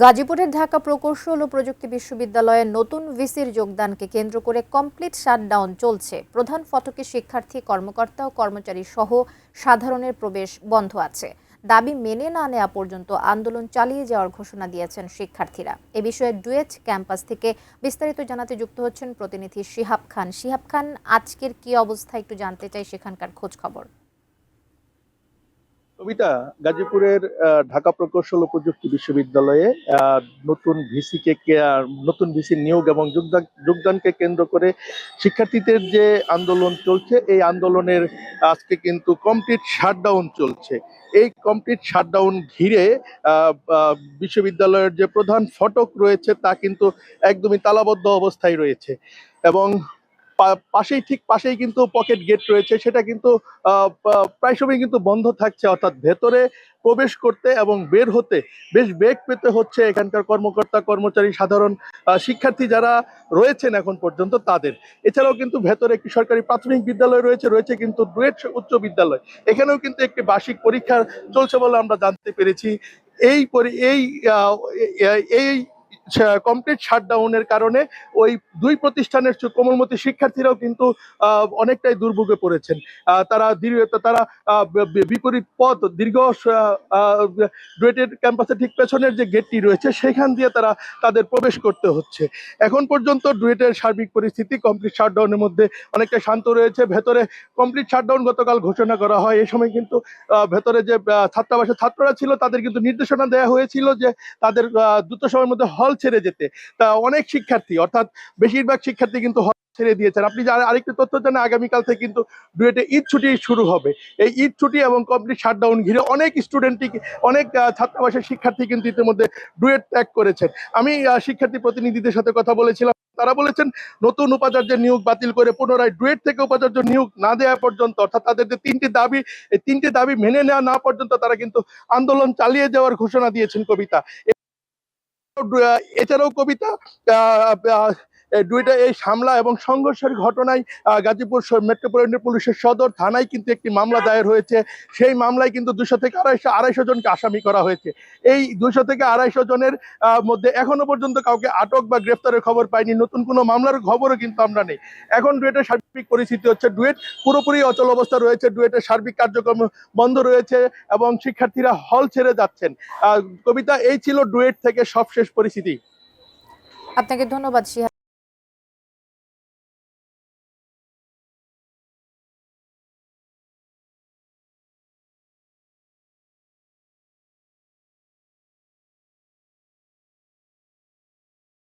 গাজীপুরের ঢাকা প্রকৌশল ও প্রযুক্তি বিশ্ববিদ্যালয়ে নতুন ভিসির যোগদানকে কেন্দ্র করে কমপ্লিট শাটডাউন চলছে। প্রধান ফটকে শিক্ষার্থী, কর্মকর্তা ও কর্মচারী সহ সাধারণের প্রবেশ বন্ধ আছে। দাবি মেনে না নেওয়া পর্যন্ত আন্দোলন চালিয়ে যাওয়ার ঘোষণা দিয়েছেন শিক্ষার্থীরা। এ বিষয়ে ডুয়েট ক্যাম্পাস থেকে বিস্তারিত জানাতে যুক্ত হচ্ছেন প্রতিনিধি শিহাব খান। শিহাব খান, আজকের কি অবস্থা একটু জানতে চাই সেখানকার খোঁজ খবর। কবিতা, গাজীপুরের ঢাকা প্রকৌশল ও প্রযুক্তি বিশ্ববিদ্যালয়ে নতুন ভিসি নিয়োগ এবং যোগদানকে কেন্দ্র করে শিক্ষার্থীদের যে আন্দোলন চলছে, এই আন্দোলনের আজকে কিন্তু কমপ্লিট শাটডাউন চলছে। এই কমপ্লিট শাটডাউন ঘিরে বিশ্ববিদ্যালয়ের যে প্রধান ফটক রয়েছে তা কিন্তু একদমই তালাবদ্ধ অবস্থায় রয়েছে এবং ঠিক পাশেই কিন্তু পকেট গেট রয়েছে, সেটা কিন্তু প্রায় সময় কিন্তু বন্ধ থাকছে। অর্থাৎ ভেতরে প্রবেশ করতে এবং বের হতে বেশ বেগ পেতে হচ্ছে এখানকার কর্মকর্তা, কর্মচারী, সাধারণ শিক্ষার্থী যারা রয়েছেন এখন পর্যন্ত তাদের। এছাড়াও কিন্তু ভেতরে একটি সরকারি প্রাথমিক বিদ্যালয় রয়েছে কিন্তু ডুয়েট উচ্চ বিদ্যালয়, এখানেও কিন্তু একটি বার্ষিক পরীক্ষা চলছে বলে আমরা জানতে পেরেছি। এই এই এই কমপ্লিট শাটডাউনের কারণে ওই দুই প্রতিষ্ঠানের কোমলমতি শিক্ষার্থীরাও কিন্তু অনেকটাই দুর্ভোগে পড়েছেন। তারা বিপরীত পথ দীর্ঘ ডুয়েটের ক্যাম্পাসের ঠিক পেছনের যে গেটটি রয়েছে সেখান দিয়ে তাদের প্রবেশ করতে হচ্ছে। এখন পর্যন্ত ডুয়েটের সার্বিক পরিস্থিতি কমপ্লিট শাটডাউনের মধ্যে অনেকটা শান্ত রয়েছে। ভেতরে কমপ্লিট শাটডাউন গতকাল ঘোষণা করা হয়। এই সময় কিন্তু ভেতরে যে ছাত্রাবাসের ছাত্ররা ছিল তাদের কিন্তু নির্দেশনা দেওয়া হয়েছিল যে তাদের দ্রুত সময়ের মধ্যে হল ছেড়ে যেতে। তা অনেক শিক্ষার্থী, অর্থাৎ বেশিরভাগ শিক্ষার্থী কিন্তু হল ছেড়ে দিয়েছেন। আপনি আরেকটি তথ্য জানেন, আগামীকাল থেকে কিন্তু ডুয়েটে ঈদ ছুটি শুরু হবে। এই ঈদ ছুটি এবং কমপ্লিট শাটডাউন ঘিরে অনেক ছাত্রাবাসের শিক্ষার্থী কিন্তু ইতিমধ্যে ডুয়েট ত্যাগ করেছেন। আমি শিক্ষার্থী প্রতিনিধিদের সাথে কথা বলেছিলাম, তারা বলেছেন নতুন উপাচার্যের নিয়োগ বাতিল করে পুনরায় ডুয়েট থেকে উপাচার্য নিয়োগ না দেওয়া পর্যন্ত, অর্থাৎ তাদের যে তিনটি দাবি মেনে নেওয়া না পর্যন্ত তারা কিন্তু আন্দোলন চালিয়ে যাওয়ার ঘোষণা দিয়েছেন। কবিতা, এছাড়াও কবিতা, ডুয়েটে এই হামলা এবং সংঘর্ষের ঘটনায় গাজীপুর মেট্রোপলিটন পুলিশের সদর থানায় কিন্তু একটি মামলা দায়ের হয়েছে। সেই মামলায় কিন্তু 200 থেকে আড়াইশো জনকে আসামি করা হয়েছে। এই 200 থেকে 250 জনের মধ্যে এখনো পর্যন্ত কাউকে আটক বা গ্রেফতারের খবর পাইনি। নতুন কোনো মামলার খবরও কিন্তু আমরা নেই। এখন ডুয়েটের সার্বিক পরিস্থিতি হচ্ছে ডুয়েট পুরোপুরি অচল অবস্থা রয়েছে। ডুয়েটের সার্বিক কার্যক্রম বন্ধ রয়েছে এবং শিক্ষার্থীরা হল ছেড়ে যাচ্ছেন। কবিতা, এই ছিল ডুয়েট থেকে সবশেষ পরিস্থিতি। আপনাকে ধন্যবাদ শিহাব।